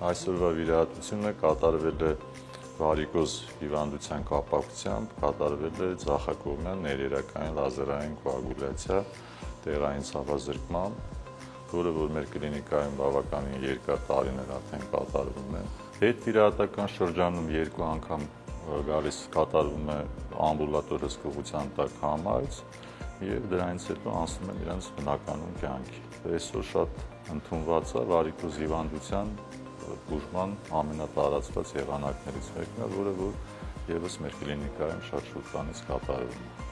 Այսօրվա վիրահատությունը կատարվել է վարիկոզ հիվանդության կապակցությամբ, կատարվել է ձախակողմյան ներերակային լազերային կոագուլյացիա տեղային ցավազրկմամբ, որը որ մեր կլինիկայում բավականին երկար տարիներ արդեն կատարվում է։ Հետվիրահատական շրջանում 2 անգամ կատարվում է ամբուլատոր հսկողության տակ համայց եւ դրանից հետո անցնում են իրենց բնականում կյանքի։ Այսօր շատ ընդունված է վարիկոզ հիվանդության բուժման ամենատարածված եղանակներից մեկն է, որը որ եւս մեր կլինիկայում շատ շուտ բանից կատարվում է։